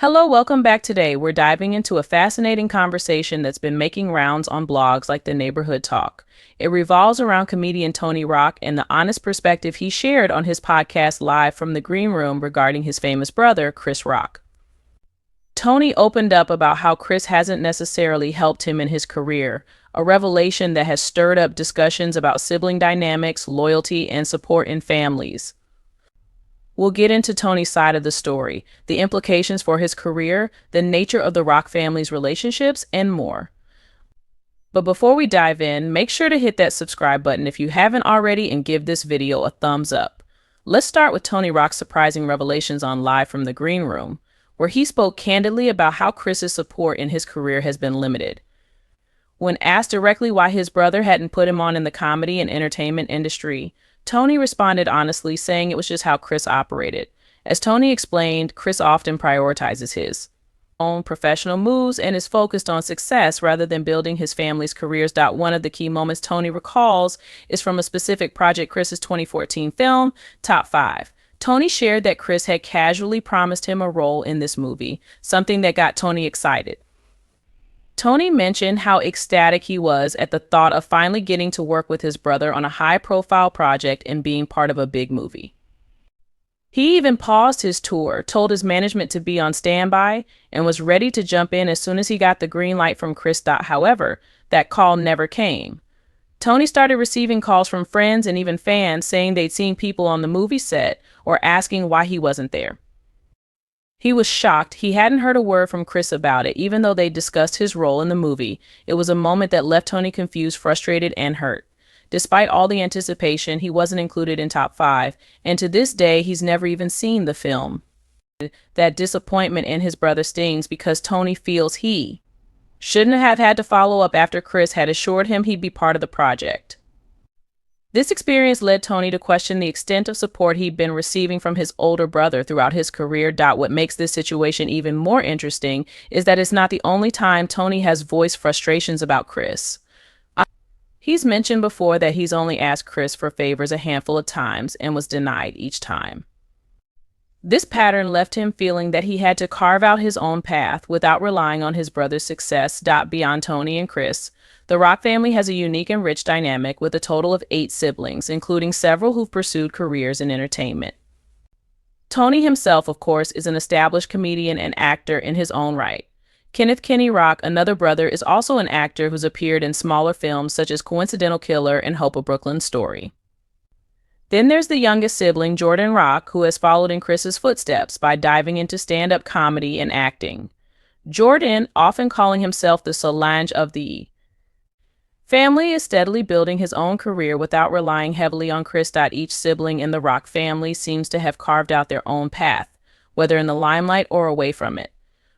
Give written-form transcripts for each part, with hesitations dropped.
Hello, welcome back. Today, we're diving into a fascinating conversation that's been making rounds on blogs like the Neighborhood Talk. It revolves around comedian Tony Rock and the honest perspective he shared on his podcast Live from the Green Room regarding his famous brother, Chris Rock. Tony opened up about how Chris hasn't necessarily helped him in his career, a revelation that has stirred up discussions about sibling dynamics, loyalty, and support in families. We'll get into Tony's side of the story, the implications for his career, the nature of the Rock family's relationships, and more. But before we dive in, make sure to hit that subscribe button if you haven't already and give this video a thumbs up. Let's start with Tony Rock's surprising revelations on Live from the Green Room, where he spoke candidly about how Chris's support in his career has been limited. When asked directly why his brother hadn't put him on in the comedy and entertainment industry, Tony responded honestly, saying it was just how Chris operated. As Tony explained, Chris often prioritizes his own professional moves and is focused on success rather than building his family's careers. One of the key moments Tony recalls is from a specific project, Chris's 2014 film, Top 5. Tony shared that Chris had casually promised him a role in this movie, something that got Tony excited. Tony mentioned how ecstatic he was at the thought of finally getting to work with his brother on a high-profile project and being part of a big movie. He even paused his tour, told his management to be on standby, and was ready to jump in as soon as he got the green light from Chris. However, that call never came. Tony started receiving calls from friends and even fans saying they'd seen people on the movie set or asking why he wasn't there. He was shocked. He hadn't heard a word from Chris about it, even though they discussed his role in the movie. It was a moment that left Tony confused, frustrated, and hurt. Despite all the anticipation, he wasn't included in Top 5, and to this day, he's never even seen the film. That disappointment in his brother stings because Tony feels he shouldn't have had to follow up after Chris had assured him he'd be part of the project. This experience led Tony to question the extent of support he'd been receiving from his older brother throughout his career. What makes this situation even more interesting is that it's not the only time Tony has voiced frustrations about Chris. He's mentioned before that he's only asked Chris for favors a handful of times and was denied each time. This pattern left him feeling that he had to carve out his own path without relying on his brother's success. Beyond Tony and Chris, the Rock family has a unique and rich dynamic with a total of 8 siblings, including several who've pursued careers in entertainment. Tony himself, of course, is an established comedian and actor in his own right. Kenneth "Kenny" Rock, another brother, is also an actor who's appeared in smaller films such as Coincidental Killer and Hope of Brooklyn's Story. Then there's the youngest sibling, Jordan Rock, who has followed in Chris's footsteps by diving into stand-up comedy and acting. Jordan, often calling himself the Solange of the family, is steadily building his own career without relying heavily on Chris. Each sibling in the Rock family seems to have carved out their own path, whether in the limelight or away from it.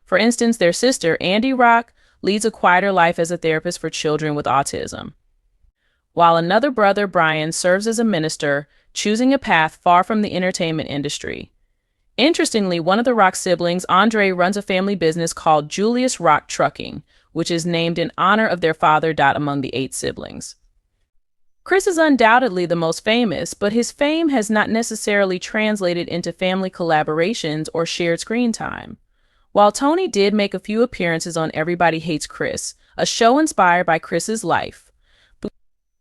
For instance, their sister, Andy Rock, leads a quieter life as a therapist for children with autism, while another brother, Brian, serves as a minister, choosing a path far from the entertainment industry. Interestingly, one of the Rock siblings, Andre, runs a family business called Julius Rock Trucking, which is named in honor of their father. Among the 8 siblings, Chris is undoubtedly the most famous, but his fame has not necessarily translated into family collaborations or shared screen time. While Tony did make a few appearances on Everybody Hates Chris, a show inspired by Chris's life,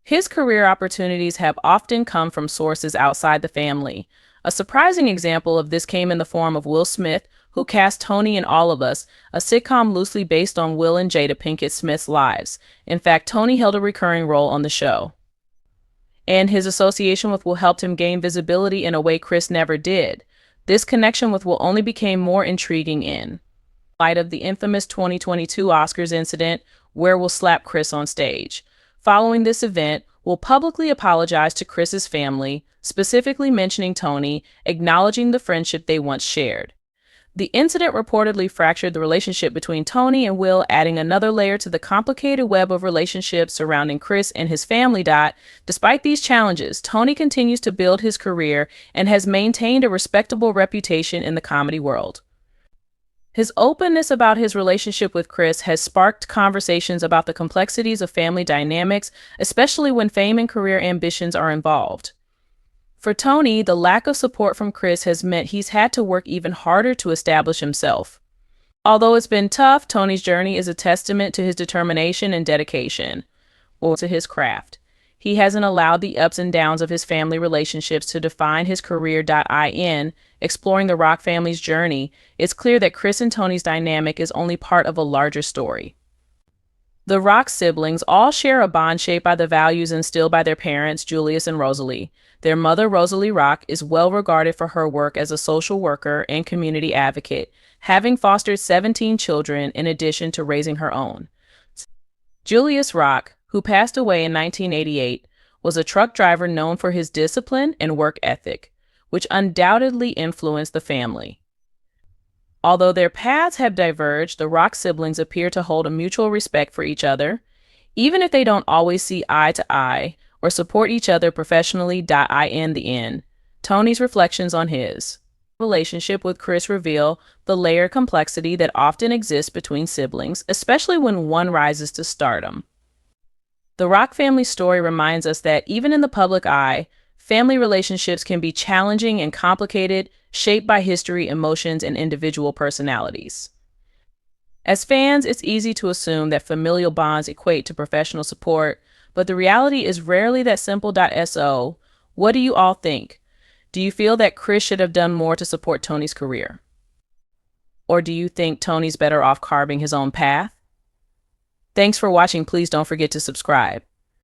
his career opportunities have often come from sources outside the family. A surprising example of this came in the form of Will Smith, who cast Tony in All of Us, a sitcom loosely based on Will and Jada Pinkett Smith's lives. In fact, Tony held a recurring role on the show, and his association with Will helped him gain visibility in a way Chris never did. This connection with Will only became more intriguing in light of the infamous 2022 Oscars incident where Will slapped Chris on stage. Following this event, Will publicly apologized to Chris's family, specifically mentioning Tony, acknowledging the friendship they once shared. The incident reportedly fractured the relationship between Tony and Will, adding another layer to the complicated web of relationships surrounding Chris and his family. Despite these challenges, Tony continues to build his career and has maintained a respectable reputation in the comedy world. His openness about his relationship with Chris has sparked conversations about the complexities of family dynamics, especially when fame and career ambitions are involved. For Tony, the lack of support from Chris has meant he's had to work even harder to establish himself. Although it's been tough, Tony's journey is a testament to his determination and dedication, or to his craft. He hasn't allowed the ups and downs of his family relationships to define his career. In exploring the Rock family's journey, it's clear that Chris and Tony's dynamic is only part of a larger story. The Rock siblings all share a bond shaped by the values instilled by their parents, Julius and Rosalie. Their mother, Rosalie Rock, is well regarded for her work as a social worker and community advocate, having fostered 17 children in addition to raising her own. Julius Rock, who passed away in 1988, was a truck driver known for his discipline and work ethic, which undoubtedly influenced the family. Although their paths have diverged, the Rock siblings appear to hold a mutual respect for each other, even if they don't always see eye to eye or support each other professionally. In the end, Tony's reflections on his relationship with Chris reveal the layered complexity that often exists between siblings, especially when one rises to stardom. The Rock family story reminds us that even in the public eye, family relationships can be challenging and complicated, shaped by history, emotions, and individual personalities. As fans, it's easy to assume that familial bonds equate to professional support, but the reality is rarely that simple. So, what do you all think? Do you feel that Chris should have done more to support Tony's career? Or do you think Tony's better off carving his own path? Thanks for watching. Please don't forget to subscribe.